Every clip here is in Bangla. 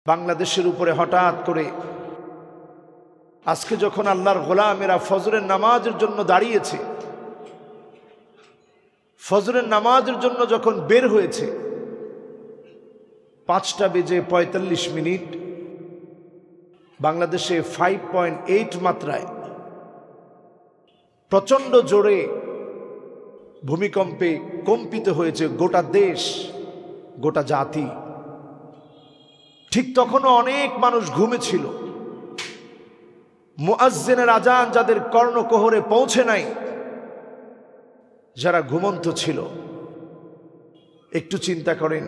বাংলাদেশের উপরে হঠাৎ করে আজকে যখন আল্লাহর গোলামেরা ফজরের নামাজের জন্য দাঁড়িয়েছে, ফজরের নামাজের জন্য যখন বের হয়েছে 5:45 বাংলাদেশে 5.8 মাত্রায় প্রচণ্ড জোরে ভূমিকম্পে কম্পিত হয়েছে গোটা দেশ, গোটা জাতি। ঠিক তখনও অনেক মানুষ ঘুমেছিল। মুয়াজ্জিনের আজান যাদের কর্ণকোহরে পৌঁছে নাই, যারা ঘুমন্ত ছিল, একটু চিন্তা করেন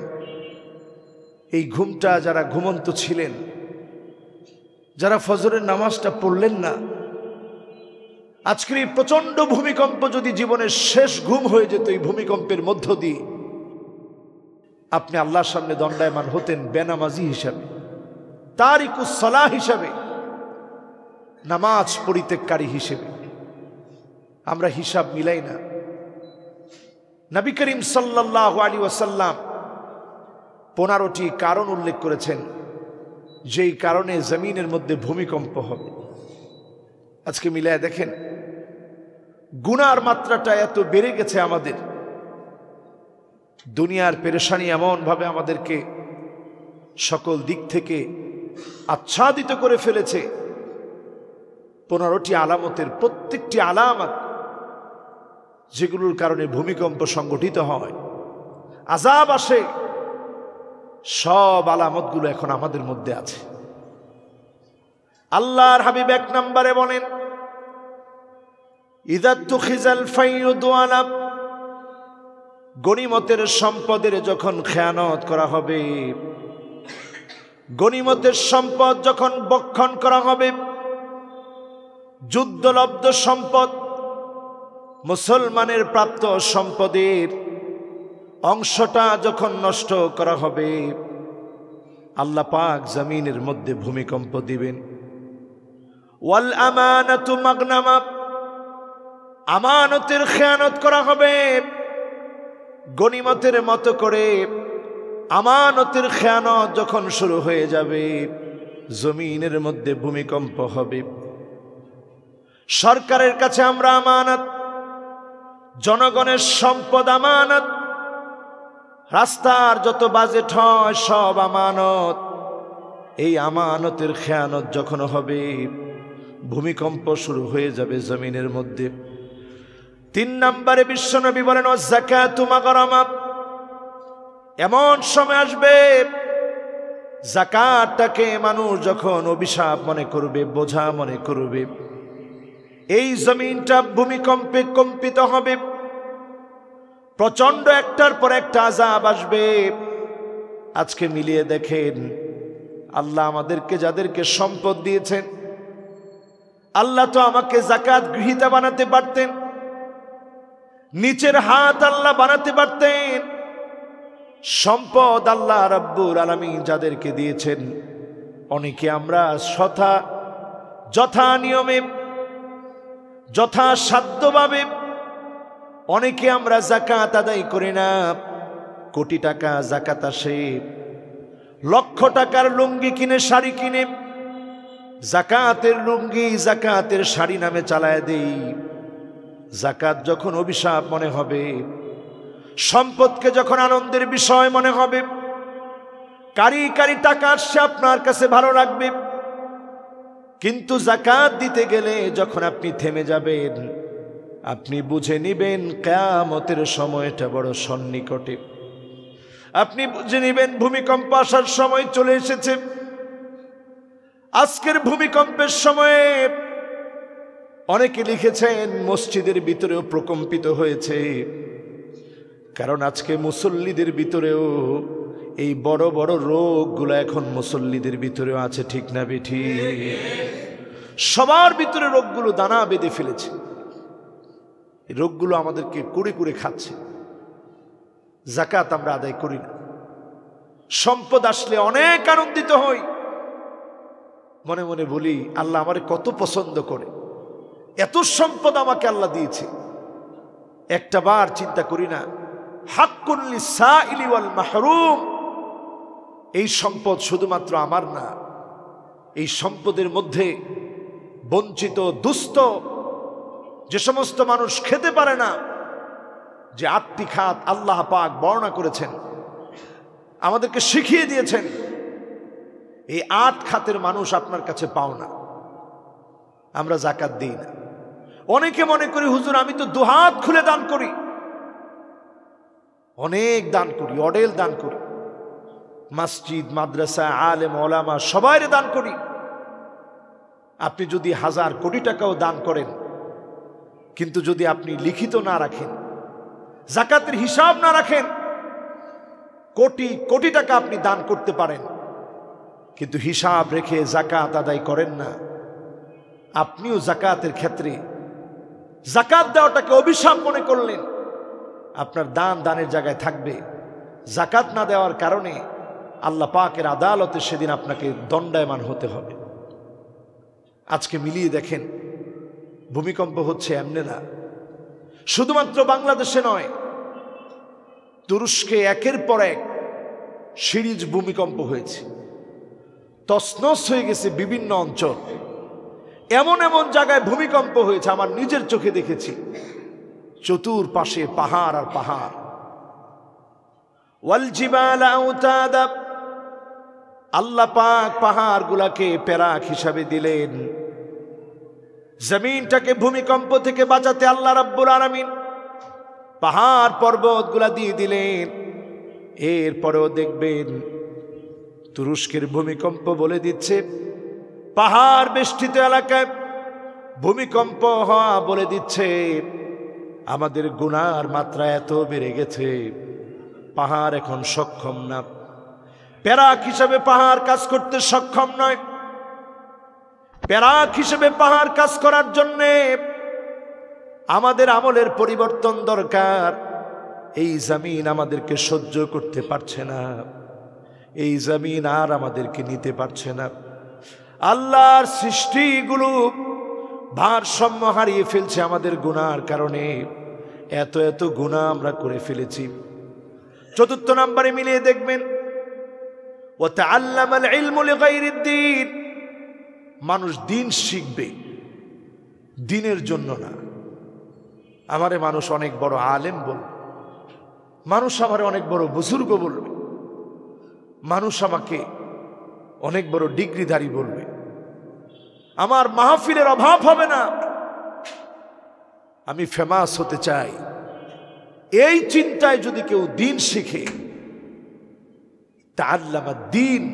এই ঘুমটা যারা ঘুমন্ত ছিলেন, যারা ফজরের নামাজটা পড়লেন না, আজকের এই প্রচন্ড ভূমিকম্প যদি জীবনের শেষ ঘুম হয়ে যেত, এই ভূমিকম্পের মধ্য দিয়ে আপনি আল্লাহর সামনে দণ্ডায়মান হতেন বেনামাজি হিসাবে, তারিকুস সালাহ হিসাবে, নামাজ পরিত্যাগকারী হিসেবে। আমরা হিসাব মিলাই না। নবী করিম সাল্লাল্লাহু আলাইহি ওয়াসাল্লাম 15টি কারণ উল্লেখ করেছেন যেই কারণে জমিনের মধ্যে ভূমিকম্প হবে। আজকে মিলায় দেখেন গুনার মাত্রাটা এত বেড়ে গেছে আমাদের। দুনিয়ার পেরেশানি এমন ভাবে আমাদেরকে সকল দিক থেকে আচ্ছাদিত করে ফেলেছে। 15টি আলামতের প্রত্যেকটি আলামত যেগুলোর কারণে ভূমিকম্প সংগঠিত হয়, আযাব আসে, সব আলামতগুলো এখন আমাদের মধ্যে আছে। আল্লাহর হাবিব 1 নম্বরে বলেন, ইযা তুখিজাল ফাইয়ুদু আলা, গনিমতের সম্পদের যখন খেয়ানত করা হবে, গনিমতের সম্পদ যখন বক্ষণ করা হবে, যুদ্ধলব্ধ সম্পদ, মুসলমানের প্রাপ্ত সম্পদের অংশটা যখন নষ্ট করা হবে, আল্লাহ পাক জমিনের মধ্যে ভূমিকম্প দিবেন। ওয়াল আমানাতু মাগনামা, আমানতের খেয়ানত করা হবে, গনিমতের মতো করে আমানতের খেয়ানত যখন শুরু হয়ে যাবে, জমিনের মধ্যে ভূমিকম্প হবে। সরকারের কাছে আমরা আমানত, জনগণের সম্পদ আমানত, রাস্তার যত বাজেট হয় সব আমানত। এই আমানতের খেয়ানত যখন হবে, ভূমিকম্প শুরু হয়ে যাবে জমিনের মধ্যে। 3 নম্বরে বিশ্বনবী বলেন, ও যাকাতু মাগরামা, এমন সময় আসবে যাকাতটাকে মানুষ যখন অভিশাপ মনে করবে, বোঝা মনে করবে, এই জমিনটা ভূমিকম্পে কম্পিত হবে, প্রচন্ড একটার পর একটা আযাব আসবে। আজকে মিলিয়ে দেখেন আল্লাহ আমাদেরকে যাদেরকে সম্পদ দিয়েছেন, আল্লাহ তো আমাকে যাকাত গৃহীতা বানাতে পারতেন, নিচের হাত আল্লাহ বানাতে পারতেন। সম্পদ আল্লাহ রাব্বুল আলামিন যাদেরকে দিয়েছেন, অনেকে আমরা যথা নিয়মে যথাসাধ্যভাবে অনেকে আমরা যাকাত আদায় করি না। কোটি টাকা যাকাত আসে, লক্ষ টাকার লুঙ্গি কিনে, শাড়ি কিনে, যাকাতের লুঙ্গি যাকাতের শাড়ি নামে চালায় দেই। যাকাত যখন অভিশাপ মনে হবে, সম্পদকে যখন আনন্দের বিষয় মনে হবে, কারি কারি টাকা আসছে আপনার কাছে ভালো লাগবে, কিন্তু যাকাত দিতে গেলে যখন আপনি থেমে যাবেন, আপনি বুঝে নিবেন কিয়ামতের সময়টা বড় সন্নিকটে। আপনি বুঝে নিবেন ভূমিকম্প আসার সময় চলে এসেছে। আজকের ভূমিকম্পের সময়ে অনেকে লিখেছেন মসজিদের ভিতরেও প্রকম্পিত হয়েছে, কারণ আজকে মুসল্লিদের ভিতরেও এই বড় বড় রোগগুলো এখন মুসল্লিদের ভিতরেও আছে। ঠিক না বেঠিক? সবার ভিতরে রোগগুলো দানা বেঁধে ফেলেছে। এই রোগগুলো আমাদেরকে কুড়ে কুড়ে খাচ্ছে। যাকাত আমরা আদায় করি না। সম্পদ আসলে অনেক আনন্দিত হই, মনে মনে বলি আল্লাহ আমারে কত পছন্দ করে, এত সম্পদ আমাকে আল্লাহ দিয়েছে। একটা বার চিন্তা করি না, হাক্কুন লিসাইলি ওয়াল মাহরুম, এই সম্পদ শুধুমাত্র আমার না, এই সম্পদের মধ্যে বঞ্চিত দুস্থ যে সমস্ত মানুষ খেতে পারে না, যে 8টি খাত আল্লাহ পাক বর্ণনা করেছেন, আমাদেরকে শিখিয়ে দিয়েছেন, এই 8 খাতের মানুষ আপনার কাছে পাও না। আমরা যাকাত দিই না। অনেকে মনে করি হুজুর আমি তো দুহাত খুলে দান করি, অনেক দান করি, অডেল দান করি, মসজিদ মাদ্রাসা আলেম ওলামা সবাইরে দান করি। আপনি যদি 1000 কোটি টাকাও দান করেন, কিন্তু যদি আপনি লিখিত না রাখেন, যাকাতের হিসাব না রাখেন, কোটি কোটি টাকা আপনি দান করতে পারেন, কিন্তু হিসাব রেখে যাকাত আদায় করেন না, আপনিও যাকাতের ক্ষেত্রে যাকাত দেওয়াটাকে অভিশাপ মনে করলেন। আপনার দান দানের জায়গায় থাকবে, যাকাত না দেওয়ার কারণে আল্লাহ পাকের আদালতে সেদিন আপনাকে দণ্ডায়মান হতে হবে। আজকে মিলিয়ে দেখেন, ভূমিকম্প হচ্ছে এমনি না, শুধুমাত্র বাংলাদেশে নয়, তুরস্কে একের পর এক সিরিজ ভূমিকম্প হয়েছে, তছনছ হয়ে গেছে বিভিন্ন অঞ্চল। এমন এমন জায়গায় ভূমিকম্প হয়েছে আমার নিজের চোখে দেখেছি, চতুর্পাশে পাহাড় আর পাহাড়। ওয়াল জিবাল আওতাদা, আল্লাহ পাক পাহাড়গুলাকে পেরাক হিসাবে দিলেন। জমিনটাকে ভূমিকম্প থেকে বাঁচাতে আল্লাহ রাব্বুল আলামিন পাহাড় পর্বতগুলা দিয়ে দিলেন। এরপরেও দেখবেন তুরস্কের ভূমিকম্প বলে দিচ্ছে, পাহাড় বেষ্টিত এলাকায় ভূমিকম্প হওয়া বলে দিচ্ছে আমাদের গুনার মাত্রা এত বেড়ে গেছে, পাহাড় এখন সক্ষম না, পেরাক হিসেবে পাহাড় কাজ করতে সক্ষম নয়। পেরাক হিসেবে পাহাড় কাজ করার জন্যে আমাদের আমলের পরিবর্তন দরকার। এই জমিন আমাদেরকে সহ্য করতে পারছে না, এই জমিন আর আমাদেরকে নিতে পারছে না। আল্লাহর সৃষ্টিগুলো ভারসাম্য হারিয়ে ফেলছে আমাদের গুনার কারণে। এত এত গুনাহ আমরা করে ফেলেছি। 4 নম্বরে মিলিয়ে দেখবেন, ওয়াতাআল্লামাল ইলমু লিগাইরিদ দ্বীন, মানুষ দিন শিখবে, দিনের জন্য না। আমারে মানুষ অনেক বড় আলেম বলবে, মানুষ আমারে অনেক বড় বুজুর্গ বলবে, মানুষ আমাকে অনেক বড় ডিগ্রিধারী বলবে, আমার মাহফিলের অভাব হবে না, আমি ফেমাস হতে চাই। এই চিন্তায় যদি কেউ দিন শিখে, তাআল্লামা দ্বীন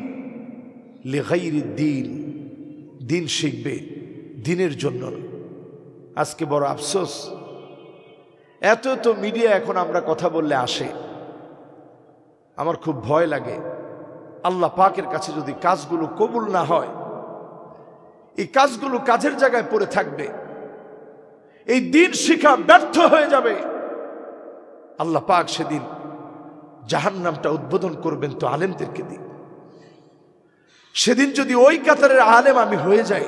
লিগাইরিদ দ্বীন, দিন শিখবে, দিনের জন্য। আজকে বড় আফসোস, এত তো মিডিয়া এখন আমরা কথা বললে আসে, আমার খুব ভয় লাগে। আল্লাহ পাকের কাছে যদি কাজগুলো কবুল না হয়, এই কাজগুলো কাজের জায়গায় পড়ে থাকবে, এই দিন শিক্ষা ব্যর্থ হয়ে যাবে। আল্লাহ পাক সেদিন জাহান্নামটা উদ্বোধন করবেন তো আলেমদেরকে দিয়ে। সেদিন যদি ওই কাতারের আলেম আমি হয়ে যাই,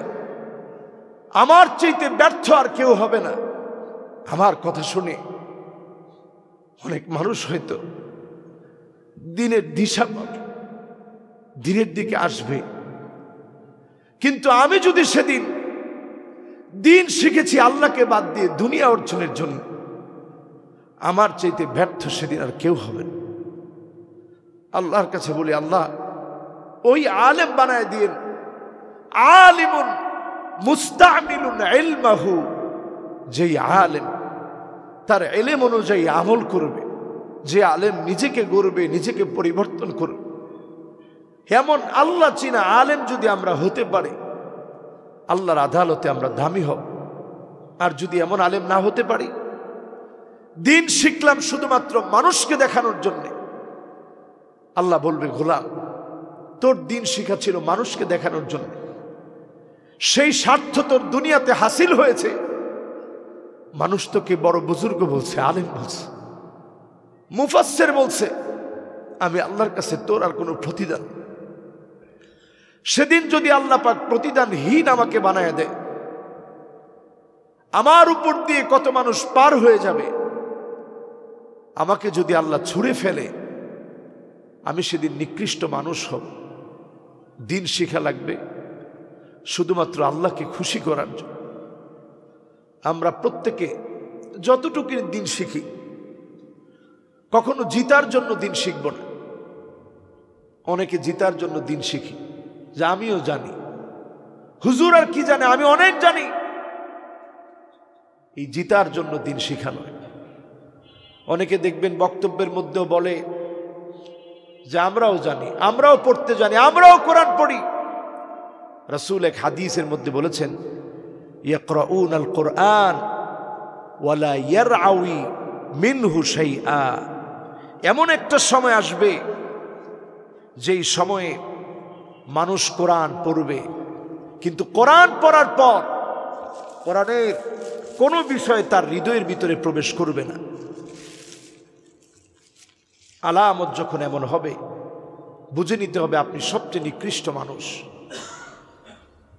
আমার চাইতে ব্যর্থ আর কেউ হবে না। আমার কথা শুনে অনেক মানুষ হয়তো দিনের দিশা পাবে, দিনের দিকে আসবে। কিন্তু আমি যদি সেদিন দিন শিখেছি আল্লাহকে বাদ দিয়ে দুনিয়া অর্জনের জন্য, আমার চাইতে ব্যর্থ সেদিন আর কেউ হবে না। আল্লাহর কাছে বলি, আল্লাহ ওই আলেম বানায় দিয়েন, আলিমুন মুস্তামিলুন ইলমাহু, যেই আলেম তার ইলম অনুযায়ী আমল করবে, যে আলেম নিজেকে গড়বে, নিজেকে পরিবর্তন করবে, এমন আল্লাহ চিনা আলেম যদি আমরা হতে পারি, আল্লাহর আদালতে আমরা দামি হব। আর যদি এমন আলেম না হতে পারি, দিন শিখলাম শুধুমাত্র মানুষকে দেখানোর জন্য, আল্লাহ বলবে, গোলাম তোর দিন শিখা ছিল মানুষকে দেখানোর জন্য, সেই স্বার্থ তোর দুনিয়াতে হাসিল হয়েছে। মানুষ তোকে বড় বুজুর্গ বলছে, আলেম বলছে, মুফাসসির বলছে, আমি আল্লাহর কাছে তোর আর কোনো প্রতিদান। সেদিন যদি আল্লাহ পাক প্রতিদানহীন আমাকে বানায় দেয়, আমার উপর দিয়ে কত মানুষ পার হয়ে যাবে। আমাকে যদি আল্লাহ ছুঁড়ে ফেলে, আমি সেদিন নিকৃষ্ট মানুষ হব। দিন শিখা লাগবে শুধুমাত্র আল্লাহকে খুশি করার জন্য। আমরা প্রত্যেকে যতটুকু দিন শিখি, কখনো জিতার জন্য দিন শিখব না। অনেকে জিতার জন্য দিন শিখি, যে আমিও জানি, হুজুর আর কি জানে, আমি অনেক জানি। এই জিতার জন্য দিন শিখা নয়। অনেকে দেখবেন বক্তব্যের মধ্যেও বলে যে আমরাও জানি, আমরাও পড়তে জানি, আমরাও কোরআন পড়ি। রাসূল এক হাদিসের মধ্যে বলেছেন, ইয়াকরাউনাল কোরআন ওয়ালা ইয়ারআউই মিনহু শাইআ। এমন একটা সময় আসবে যেই সময়ে মানুষ কোরআন পড়বে, কিন্তু কোরআন পড়ার পর কোরআনের কোনো বিষয় তার হৃদয়ের ভিতরে প্রবেশ করবে না। আলামত যখন এমন হবে, বুঝে নিতে হবে আপনি সবচেয়ে নিকৃষ্ট মানুষ।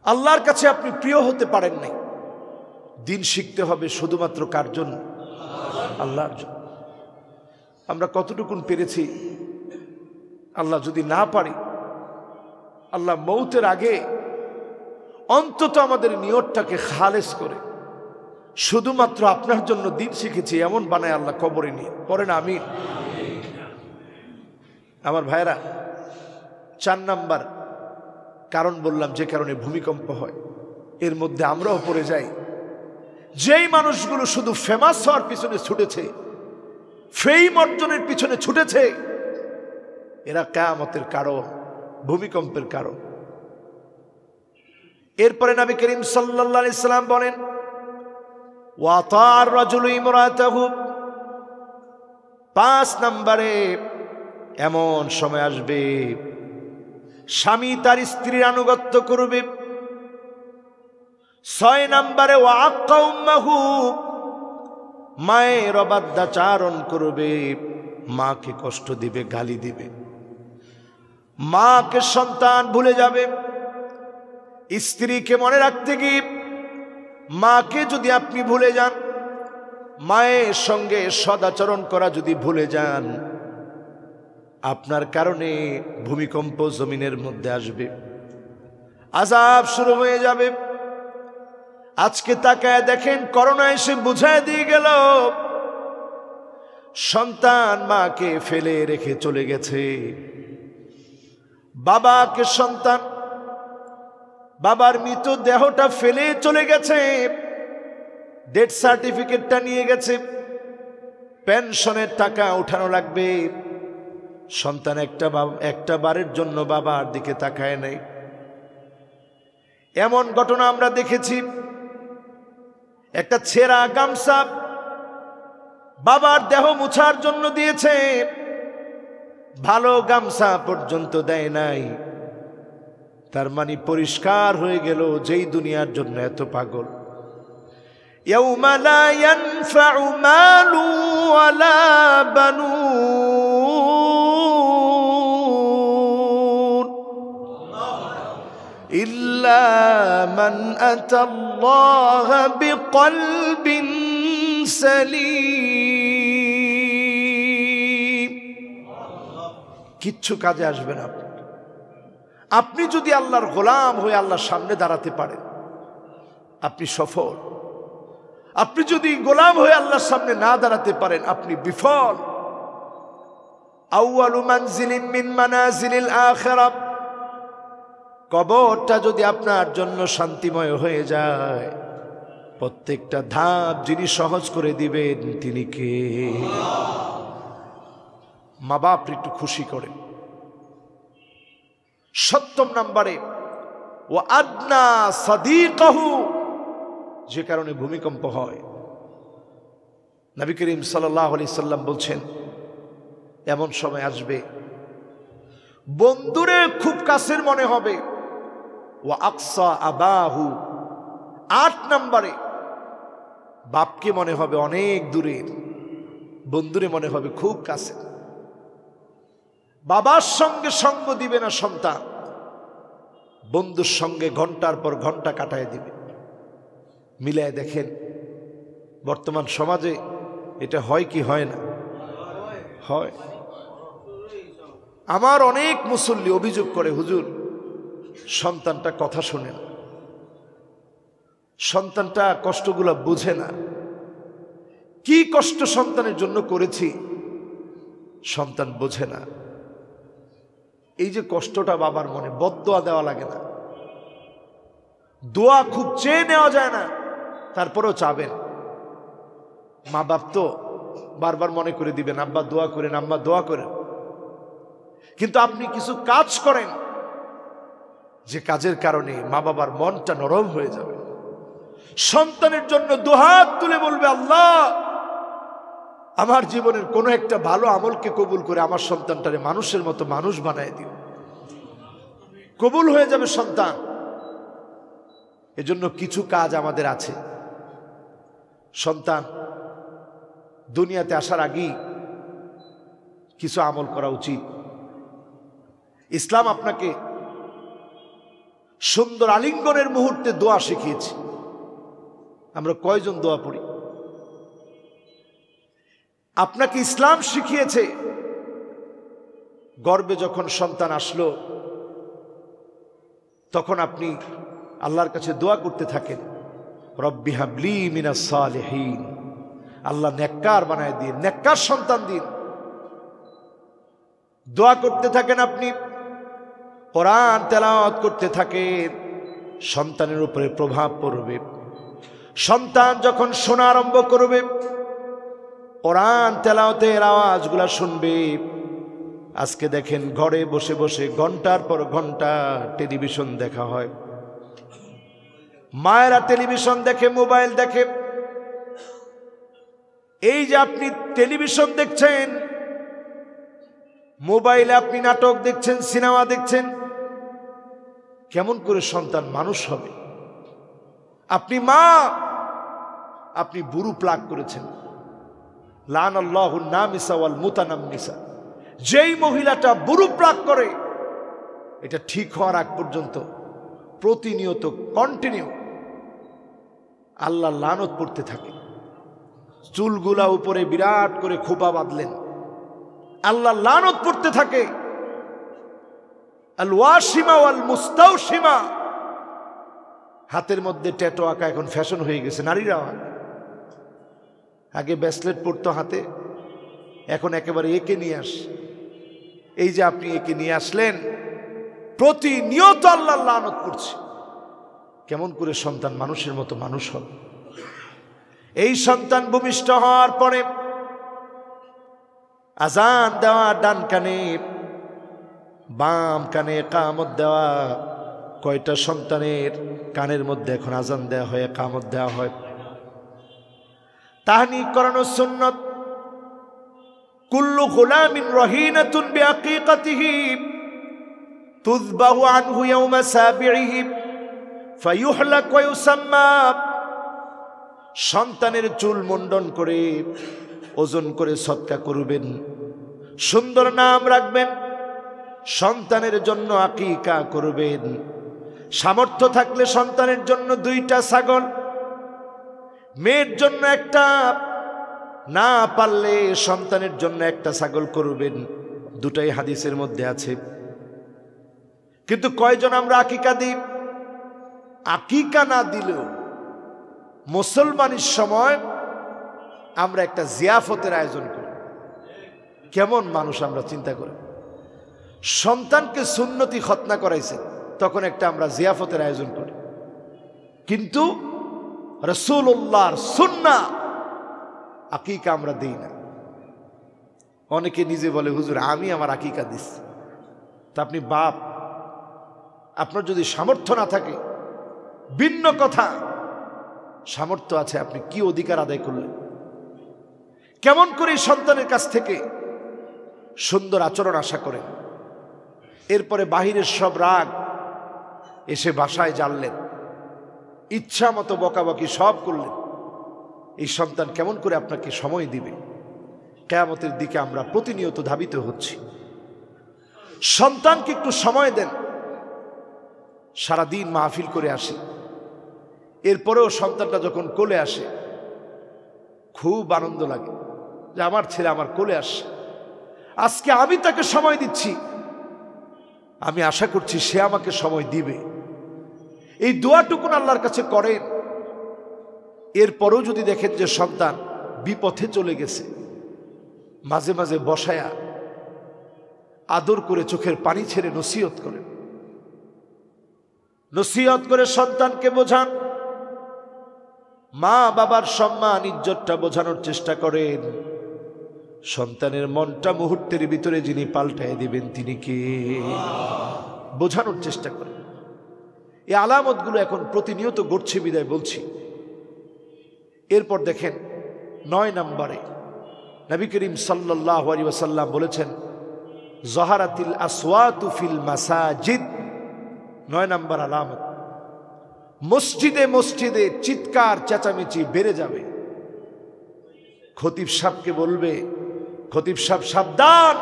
আল্লাহর কাছে আপনি প্রিয় হতে পারেন নাই। দিন শিখতে হবে শুধুমাত্র কার জন্য? আল্লাহর জন্য। আমরা কতটুকুন পেরেছি? আল্লাহ যদি না পারি, আল্লাহ মৌতের আগে অন্তত আমাদের নিয়তটাকে খালেস করে শুধুমাত্র আপনার জন্য দিন শিখেছি এমন বানায় আল্লাহ কবরে নিয়ে পড়েন আমিন। আমার ভাইরা, 4 নাম্বার কারণ বললাম যে কারণে ভূমিকম্প হয়, এর মধ্যে আমরাও পড়ে যাই। যেই মানুষগুলো শুধু ফেমাস হওয়ার পিছনে ছুটেছে, ফেম অর্জনের পিছনে ছুটেছে, এরা কিয়ামতের কারণ, ভূমিকম্পের কারণ। এরপরে নবী করিম সাল্লাল্লাহু আলাইহি সাল্লাম বলেন, ওয়াতার রাজুলু ইমরাতাহু। 5 নম্বরে এমন সময় আসবে স্বামী তার স্ত্রীর আনুগত্য করবে। 6 নম্বরে ওয়াক্কা উম্মাহু, মায়ের অবাধ্যাচারণ করবে, মাকে কষ্ট দিবে, গালি দিবে। মাকে সন্তান ভুলে যাবে। স্ত্রীকে মনে রাখতে গিয়ে মাকে যদি আপনি ভুলে যান, মায়ের সঙ্গে সদাচরণ করা যদি ভুলে যান, আপনার কারণে ভূমিকম্প জমিনের মধ্যে আসবে, আযাব শুরু হয়ে যাবে। আজকে তাকায় দেখেন, করোনা এসে বুঝায় দিয়ে গেল, সন্তান মাকে ফেলে রেখে চলে গেছে। বাবাকে সন্তান বাবার মৃত দেহটা ফেলে চলে গেছে, ডেথ সার্টিফিকেটটা নিয়ে গেছে, পেনশনের টাকা উঠানো লাগবে। সন্তান একটা বারের জন্য বাবার দিকে তাকায় নাই। এমন ঘটনা আমরা দেখেছি, একটা ছেঁড়া গামছা বাবার দেহ মুছার জন্য দিয়েছে, ভালো গামছা পর্যন্ত দেয় নাই। তার মানে পরিষ্কার হয়ে গেল যেই দুনিয়ার জন্য এত পাগল। ইয়াউমা লা ইয়ানফাউ মালু ওয়ালা বানুন ইল্লা মান আতাল্লাহা বিকলবিন সালিম। কিচ্ছু কাজে আসবে না। আপনি যদি আল্লাহর গোলাম হয়ে আল্লাহর সামনে দাঁড়াতে পারেন, আপনি সফল। আপনি যদি গোলাম হয়ে আল্লাহর সামনে না দাঁড়াতে পারেন, আপনি বিফল। আউয়ালু মানজিলিন মিন মানাজিলিল আখিরাহ। কবরটা যদি আপনার জন্য শান্তিময় হয়ে যায়, প্রত্যেকটা ধাপ যিনি সহজ করে দিবেন তিনি কে? মা বাপ একটু খুশি করেন। 7 নম্বরে ও আদনা সাদিকাহু, যে কারণে ভূমিকম্প হয়। নবী করিম সাল্লাল্লাহু আলাইহি সাল্লাম বলছেন, এমন সময় আসবে বন্ধুরে খুব কাছের মনে হবে। ও আকসা আবাহু। 8 নম্বরে বাপকে মনে হবে অনেক দূরের, বন্ধুরে মনে হবে খুব কাছে। বাবার সঙ্গে সঙ্গ দিবে না সন্তান, বন্ধুর সঙ্গে ঘন্টার পর ঘন্টা কাটায় দিবে। মিলায় দেখেন বর্তমান সমাজে এটা হয় কি হয় না? হয়। আমার অনেক মুসল্লি অভিযোগ করে, হুজুর সন্তানটা কথা শোনে না, সন্তানটা কষ্টগুলো বুঝে না, কি কষ্ট সন্তানের জন্য করেছি সন্তান বোঝে না। এই যে কষ্টটা বাবার মনে, বদদোয়া দেওয়া লাগে না, দোয়া খুব চেয়ে নেওয়া যায় না, তারপরেও চাবেন। মা বাপ তো বারবার মনে করে দিবেন, আব্বা দোয়া করেন, আম্মা দোয়া করেন, কিন্তু আপনি কিছু কাজ করেন যে কাজের কারণে মা বাবার মনটা নরম হয়ে যাবে। সন্তানের জন্য দুহাত তুলে বলবে, আল্লাহ আমার জীবনের কোনো একটা ভালো আমলকে কবুল করে আমার সন্তানটারে মানুষের মতো মানুষ বানায় দিও। কবুল হয়ে যাবে সন্তান। এজন্য কিছু কাজ আমাদের আছে। সন্তান দুনিয়াতে আসার আগেই কিছু আমল করা উচিত। ইসলাম আপনাকে সুন্দর আলিঙ্গনের মুহূর্তে দোয়া শিখিয়েছে। আমরা কয়জন দোয়া পড়ি? আপনাকে ইসলাম শিখিয়েছে গর্ভে যখন সন্তান আসলো তখন আপনি আল্লাহর কাছে দোয়া করতে থাকেন, রব্বি হাবলি মিনাস সালিহিন, আল্লাহ নেককার বানায় দিন, নেককার সন্তান দিন। দোয়া করতে থাকেন, আপনি কোরআন তেলাওয়াত করতে থাকেন, সন্তানের উপরে প্রভাব পড়বে। সন্তান যখন শোনা আরম্ভ করবে, কোরআন তেলাওয়াতের আওয়াজগুলা শুনবে। আজকে দেখেন ঘরে বসে বসে ঘন্টার পর ঘন্টা টেলিভিশন দেখা হয়। মায়েরা টেলিভিশন দেখে, মোবাইল দেখে। এই যে আপনি টেলিভিশন দেখছেন, মোবাইলে আপনি নাটক দেখছেন, সিনেমা দেখছেন, কেমন করে সন্তান মানুষ হবে? আপনি মা, আপনি বুড়ু প্লাগ করেছেন। লানাল্লাহুন নামিসা ওয়াল মুতানাম্মিসা, যেই মহিলাটা বুড়ু প্লাগ করে, এটা ঠিক হওয়ার আগ পর্যন্ত প্রতিনিয়ত কন্টিনিউ আল্লাহ লানত পড়তে থাকে। চুলগুলা উপরে বিরাট করে খোপা বাঁধলেন, আল্লাহ লানত পড়তে থাকে। আল ওয়াসিমা ওয়াল মুস্তাওসিমা, হাতের মধ্যে ট্যাটু আঁকা এখন ফ্যাশন হয়ে গেছে নারীরা। আগে ব্রেসলেট পরতো হাতে, এখন একেবারে একে নিয়ে আস। এই যে আপনি একে নিয়ে আসলেন, প্রতিনিয়ত আল্লাহ লানত করছে। কেমন করে সন্তান মানুষের মতো মানুষ হবে? এই সন্তান ভূমিষ্ঠ হওয়ার পরে আজান দেওয়া ডান কানে, বাম কানে ইকামত দেওয়া। কয়টা সন্তানের কানের মধ্যে এখন আজান দেওয়া হয়, ইকামত দেওয়া হয়। তাহনিক করানো সুন্নাত। কুল্লু গুলামিন রহিনাতুন বিআকিকাতিহি তুযবাহু আনহু ইয়াওমা সাবিহি ফায়ুহলাক ওয়া ইউসাম্মা। সন্তানের চুল মুন্ডন করে ওজন করে সদকা করবেন, সুন্দর নাম রাখবেন, সন্তানের জন্য আকিকা করবেন। সামর্থ্য থাকলে সন্তানের জন্য 2টা ছাগল, মেয়ের জন্য একটা, না পারলে সন্তানের জন্য একটা ছাগল করবেন। দুটাই হাদিসের মধ্যে আছে। কিন্তু কয়জন আমরা আকিকা দিই? আকিকা না দিলেও মুসলমানের সময় আমরা একটা জিয়াফতের আয়োজন করি। কেমন মানুষ আমরা চিন্তা করি। সন্তানকে সুন্নতি খতনা করাইছে, তখন একটা আমরা জিয়াফতের আয়োজন করি। কিন্তু রাসূলুল্লাহর সুন্নাহ আকিকা আমরা দেই না। অনেকে নিজে বলে, হুজুর আমি আমার আকিকা দিচ্ছি। তা আপনি বাপ, আপনার যদি সামর্থ্য না থাকে ভিন্ন কথা, সামর্থ্য আছে, আপনি কি অধিকার আদায় করলেন? কেমন করে সন্তানের কাছ থেকে সুন্দর আচরণ আশা করেন? এরপরে বাহিরের সব রাগ এসে বাসায় জানলেন, ইচ্ছা মতো বকাবকি সব করলেন। এই সন্তান কেমন করে আপনাকে সময় দিবে? কিয়ামতের দিকে আমরা প্রতিনিয়ত ধাবিত হচ্ছি। সন্তানকে একটু সময় দেন। সারাদিন মাহফিল করে আসি, এরপরেও সন্তানটা যখন কোলে আসে খুব আনন্দ লাগে যে আমার ছেলে আমার কোলে আসছে। আজকে আমি তাকে সময় দিচ্ছি, আমি আশা করছি সে আমাকে সময় দিবে। এই দোয়াটুকুন আল্লাহর কাছে করেন। এরপরও যদি দেখেন যে সন্তান বিপথে চলে গেছে, মাঝে মাঝে বসায়া আদর করে চোখের পানি ছেড়ে নসিহত করেন। নসিহত করে সন্তানকে বোঝান, মা বাবার সম্মান ইজ্জতটা বোঝানোর চেষ্টা করেন। সন্তানের মনটা মুহূর্তের ভিতরে যিনি পাল্টায় দিবেন তিনি কে, বোঝানোর চেষ্টা করেন। এই আলামতগুলো এখন প্রতিনিয়ত ঘটছে বিদায় বলছি। এরপর দেখেন 9 নম্বরে নবী করিম সাল্লাল্লাহু আলাইহি ওয়াসাল্লাম বলেছেন, যাহারাতিল আসওয়াতু ফিল মাসাজিদ। 9 নম্বর আলামত, মসজিদে মসজিদে চিৎকার চেঁচামেচি বেড়ে যাবে। খতিব সাহেবকে বলবে, খতিব সাহেব সাবধান,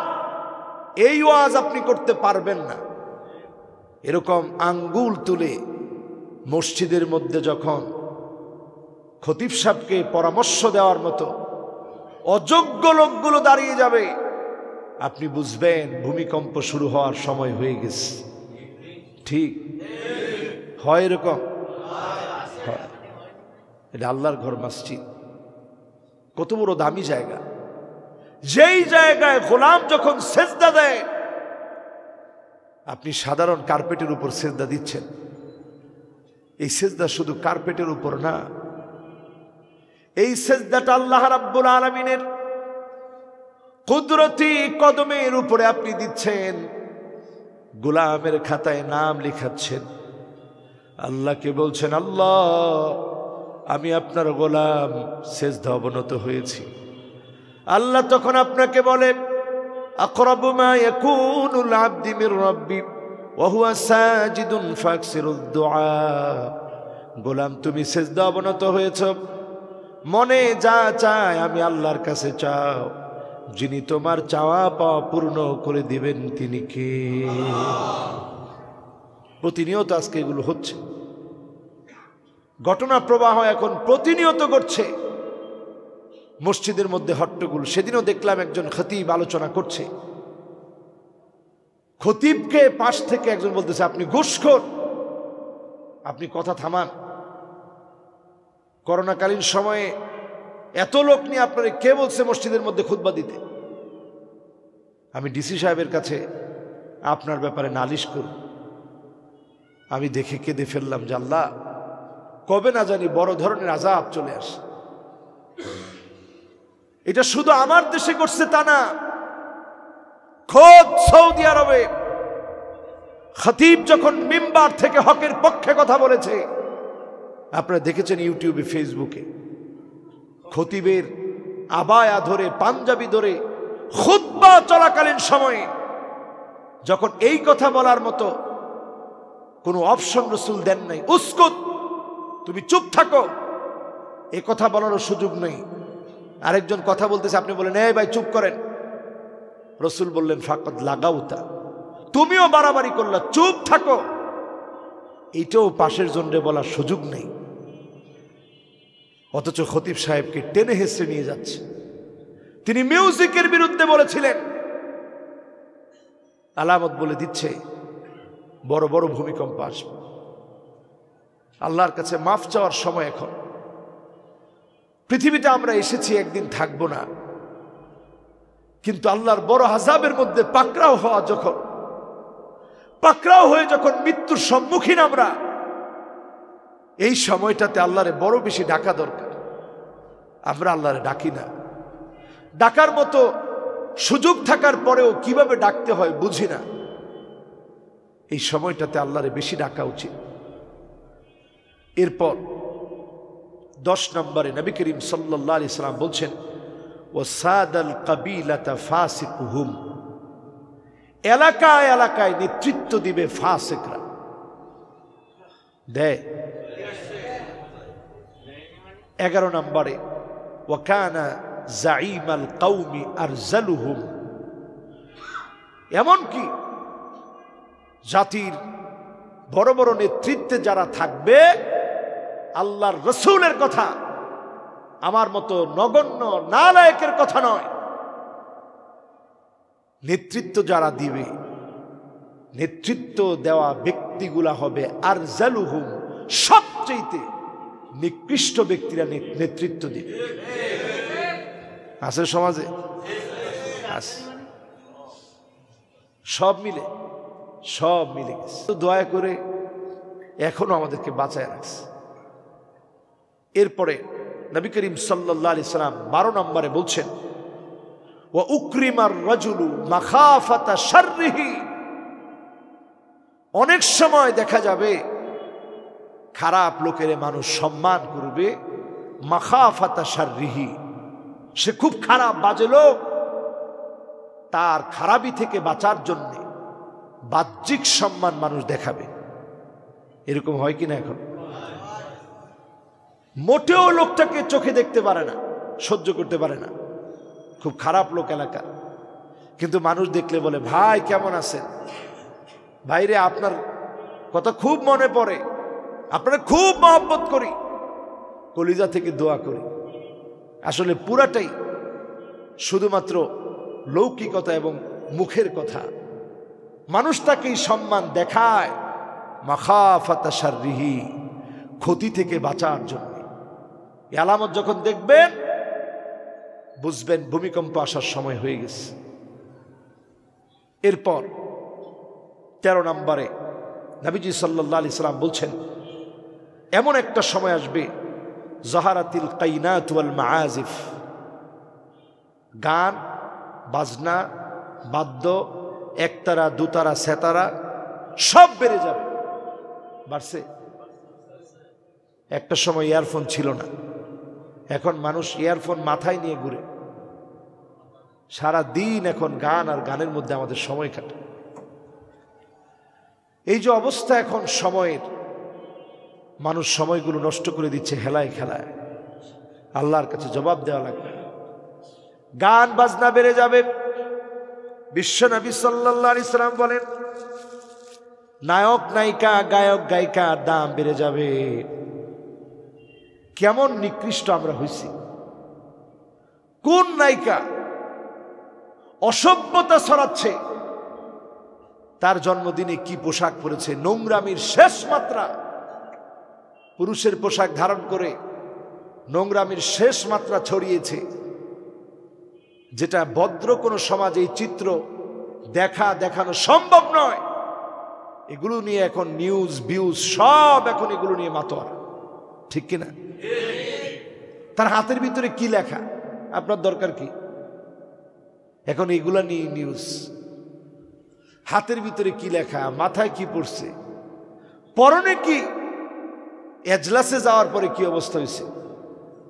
এই ওয়াজ আপনি করতে পারবেন না। এরকম আঙ্গুল তুলে মসজিদের মধ্যে যখন খতিব সাহেবকে পরামর্শ দেওয়ার মতো অযোগ্য লোকগুলো দাঁড়িয়ে যাবে, আপনি বুঝবেন ভূমিকম্প শুরু হওয়ার সময় হয়ে গেছে। ঠিক হয় এরকম? এটা আল্লাহর ঘর মসজিদ, কত বড় দামি জায়গা। যেই জায়গায় গোলাম যখন সেজদা দেয়, আপনি সাধারণ কার্পেটের উপর সেজদা দিচ্ছেন। এই সেজদা শুধু কার্পেটের উপর না, এই সেজদাটা আল্লাহ রাব্বুল আলামিনের কুদরতি কদমের উপরে আপনি দিচ্ছেন। গোলামের খাতায় নাম লিখাচ্ছেন, আল্লাহকে বলছেন, আল্লাহ আমি আপনার গোলাম, সেজদা অবনত হয়েছি। আল্লাহ তখন আপনাকে বলেন, আকরাবু মা ইয়াকুনুল আবদু মির রাব্বি ওয়া হুয়া সাজিদুন ফাকসিরুদ দুআ। গোলাম তুমি সেজদা অবনত হয়েছ, মনে যা চায় আমি আল্লাহর কাছে চাও, যিনি তোমার চাওয়া পাওয়া পূর্ণ করে দিবেন তিনি কে? প্রতিনিয়ত আজকে এগুলো হচ্ছে, ঘটনা প্রবাহ এখন প্রতিনিয়ত ঘটছে। মসজিদের মধ্যে হট্টগোল। সেদিনও দেখলাম একজন খতিব আলোচনা করছে, খতিবকে পাশ থেকে একজন বলতেছে, আপনি ঘুষখোর, আপনি কথা থামান। করোনাকালীন সময়ে এত লোক নিয়ে আপনারা কে বলছে মসজিদের মধ্যে খুতবা দিতে? আমি ডিসি সাহেবের কাছে আপনার ব্যাপারে নালিশ করব। আমি দেখে কেঁদে ফেললাম যে আল্লাহ, কবে না জানি বড় ধরনের আযাব চলে আসে। এটা শুধু আমার দেশে ঘটছে তা না, খোদ সৌদি আরবে খতিব যখন মিম্বার থেকে হকের পক্ষে কথা বলেছে, আপনারা দেখেছেন ইউটিউবে ফেসবুকে, খতিবের আবায়া ধরে পাঞ্জাবি ধরে খুতবা চলাকালীন সময়ে যখন এই কথা বলার মতো কোনো অপশন রাসূল দেন নাই, উস্কুত তুমি চুপ থাকো, এ কথা বলারও সুযোগ নেই। আরেকজন কথা বলতেছে, আপনি বলেন এই ভাই চুপ করেন, রাসূল বললেন ফাকাদ লাগাউতা, তুমিও বাড়াবাড়ি করলা, চুপ থাকো, এইটাও পাশের জনরে বলার সুযোগ নেই। অথচ খতিব সাহেবকে টেনে হেসড়ে নিয়ে যাচ্ছে। তিনি মিউজিকের বিরুদ্ধে বলেছিলেন, আলামত বলে দিচ্ছে বড় বড় ভূমিকম্প আসবে। আল্লাহর কাছে মাফ চাওয়ার সময় এখন। পৃথিবীতে আমরা এসেছি, একদিন থাকবো না, কিন্তু আল্লাহর বড় আযাবের মধ্যে পাকড়াও হওয়া যখন, পাকড়াও হয়ে যখন মৃত্যুর সম্মুখীন আমরা, এই সময়টাতে আল্লাহরে বড় বেশি ডাকা দরকার। আমরা আল্লাহরে ডাকি না, ডাকার মতো সুযোগ থাকার পরেও কিভাবে ডাকতে হয় বুঝি না। এই সময়টাতে আল্লাহরে বেশি ডাকা উচিত। এরপর 10 নম্বরে নবী করিম সাল্লাল্লাহু আলাইহি সাল্লাম বলছেন, ওয়াসাদাল কাবিলাতা ফাসিকুহুম, এলাকায় এলাকায় নেতৃত্ব দিবে ফাসিকরা। দেয় 11 নম্বরে, ওয়াকানা জাঈমাল কওমি আরজালুহুম, এমনকি জাতির বড় বড় নেতৃত্বে যারা থাকবে, আল্লাহর রাসূলের কথা, আমার মতো নগণ্য নালায়েকের কথা নয়, নেতৃত্ব যারা দিবে নেতৃত্ব দেওয়া ব্যক্তিগুলা হবে আরজালুহুম, সবচেয়ে নিকৃষ্ট ব্যক্তিরা নেতৃত্ব দিবে। আছে সমাজে? আছে। সব মিলে গেছে। তো দয়া করে এখনো আমাদেরকে বাঁচায় রাখছে। এরপরে নবী করিম সাল্লাল্লাহু আলাইহি সাল্লাম 12 নম্বরে বলছেন, ওয়া উকরিমার রাজুলু মাখাফাতা শাররিহি। অনেক সময় দেখা যাবে খারাপ লোকের মানুষ সম্মান করবে, মাখাফাতা শাররিহি, সে খুব খারাপ বাজে লোক, তার খারাপি থেকে বাঁচার জন্য বাহ্যিক সম্মান মানুষ দেখাবে। এরকম হয় কিনা? এখন মোটেও লোকটাকে চোখে দেখতে পারে না, সহ্য করতে পারে না, খুব খারাপ লোক এলাকা, কিন্তু মানুষ দেখলে বলে, ভাই কেমন আছেন? ভাইরে আপনার কথা খুব মনে পড়ে, আপনারা খুব মহব্বত করি, কলিজা থেকে দোয়া করি। আসলে পুরাটাই শুধুমাত্র লৌকিকতা এবং মুখের কথা। মানুষ তাকেই সম্মান দেখায় মাখাফাতা শাররিহি, ক্ষতি থেকে বাঁচার জন্য। এই আলামত যখন দেখবেন বুঝবেন ভূমিকম্প আসার সময় হয়ে গেছে। এরপর 13 নম্বরে নবীজি সাল্লাল্লাহু আলাইহি সাল্লাম বলছেন, এমন একটা সময় আসবে জাহারাতিল কাইনাত ওয়াল মাআজিফ, গান বাজনা বাদ্য একতারা দুতারা সেতারা সব বেড়ে যাবে। বাড়ছে? একটা সময় ইয়ারফোন ছিল না, এখন মানুষ ইয়ারফোন মাথায় নিয়ে ঘুরে, সারা দিন এখন গান আর গানের মধ্যে আমাদের সময় কাটে। এই যে অবস্থা এখন সময়ের, মানুষ সময়গুলো নষ্ট করে দিচ্ছে হেলায় খেলায়, আল্লাহর কাছে জবাব দেওয়া লাগবে। গান বাজনা বেড়ে যাবে। বিশ্বনবী সাল্লাল্লাহু আলাইহি সাল্লাম বলেন, নায়ক নায়িকা গায়ক গায়িকার দাম বেড়ে যাবে। কেমন নিকৃষ্ট আমরা হইছি! কোন নায়িকা অসভ্যতা ছড়াচ্ছে, তার জন্মদিনে কি পোশাক পরেছে, নোংরামির শেষ মাত্রা। পুরুষের পোশাক ধারণ করে নোংরামির শেষ মাত্রা ছড়িয়েছে, যেটা ভদ্র কোনো সমাজে এই চিত্র দেখানো সম্ভব নয়। এগুলো নিয়ে এখন নিউজ ভিউজ সব এখন এগুলো নিয়ে মাতোয়ারা, ঠিক কিনা? তার হাতের ভিতরে কি লেখা, আপনার দরকার কি? এখন এগুলা নিয়ে নিউজ। হাতের ভিতরে কি লেখা, মাথায় কি পড়ছে, পরনে কি, এজলাসে যাওয়ার পরে কি অবস্থা হয়েছে,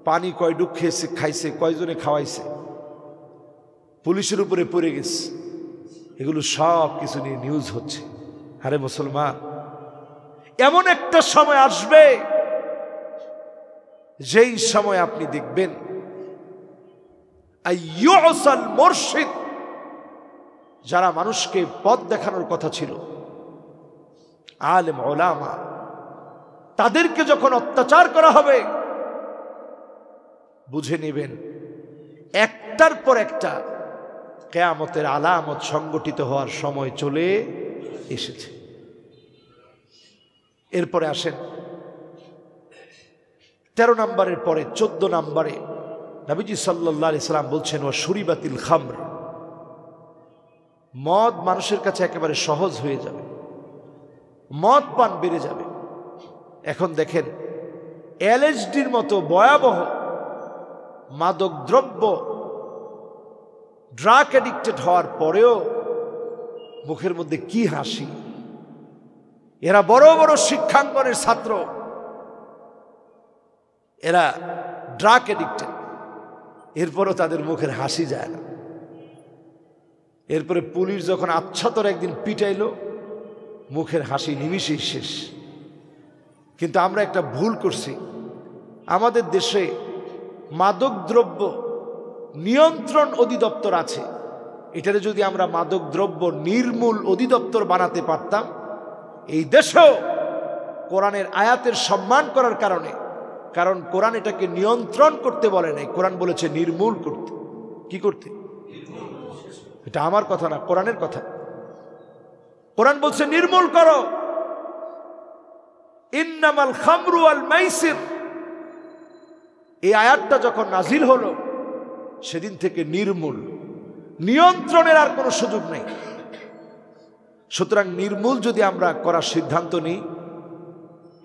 পানি কয় ডুব খেয়েছে, খাইছে, কয়জনে খাওয়াইছে, পুলিশের উপরে পড়ে গেছে, এগুলো সব কিছু নিয়ে নিউজ হচ্ছে। আরে মুসলমান, এমন একটা সময় আসবে যেই সময় আপনি দেখবেন আইয়ুসাল মুরশিদ, যারা মানুষকে পথ দেখানোর কথা ছিল, আলেম ওলামা, তাদেরকে যখন অত্যাচার করা হবে, বুঝে নেবেন একটার পর একটা কিয়ামতের আলামত সংগঠিত হওয়ার সময় চলে এসেছে। এরপরে আসেন 13 নম্বরের পরে 14 নম্বরে নবীজি সাল্লাল্লাহু আলাইহি সাল্লাম বলছেন, ওয়া শুরিবাতিল খামর, মদ মানুষের কাছে একেবারে সহজ হয়ে যাবে, মদ পান বেড়ে যাবে। এখন দেখেন এলএসডির মতো ভয়াবহ মাদক দ্রব্য ড্রাগ অ্যাডিক্টেড হওয়ার পরেও মুখের মধ্যে কি হাসি! এরা বড় বড় শিক্ষাঙ্গনের ছাত্র, এরা ড্রাগ অ্যাডিক্টেড, এরপরও তাদের মুখের হাসি যায় না। এরপরে পুলিশ যখন আচ্ছাতর একদিন পিটাইল, মুখের হাসি নিমিষেই শেষ। কিন্তু আমরা একটা ভুল করছি, আমাদের দেশে মাদক দ্রব্য নিয়ন্ত্রণ অধিদপ্তর আছে, এটারে যদি আমরা মাদক দ্রব্য নির্মূল অধিদপ্তর বানাতে পারতাম, এই দেশেও কোরআনের আয়াতের সম্মান করার কারণে, কারণ কোরআন এটাকে নিয়ন্ত্রণ করতে বলে নাই, কোরআন বলেছে নির্মূল করতে। কি করতে? এটা আমার কথা না, কোরআনের কথা। কোরআন বলছে নির্মূল করো। ইন্নামাল খামরু ওয়াল মাইসির, এই আয়াতটা যখন নাজিল হলো সেদিন থেকে নির্মূল, নিয়ন্ত্রণের আর কোনো সুযোগ নেই। সুতরাং নির্মূল যদি আমরা করার সিদ্ধান্ত নিই,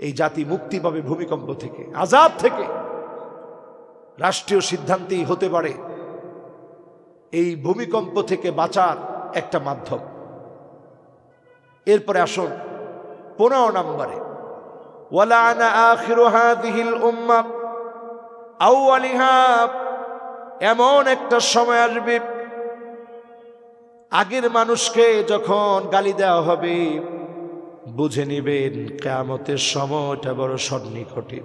এই জাতি মুক্তি পাবে ভূমিকম্প থেকে, আযাব থেকে। রাষ্ট্রীয় সিদ্ধান্তেই হতে পারে এই ভূমিকম্প থেকে বাঁচার একটা মাধ্যম। এরপরে আসুন 15 নম্বরে, ওয়ালানা আখিরু হাযিহিল উম্মাহ আউয়ালিহা, এমন একটা সময় আসবে আগের মানুষকে যখন গালি দেওয়া হবে বুঝে নিবেন কিয়ামতের সময়টা বড় সন্নিকটে।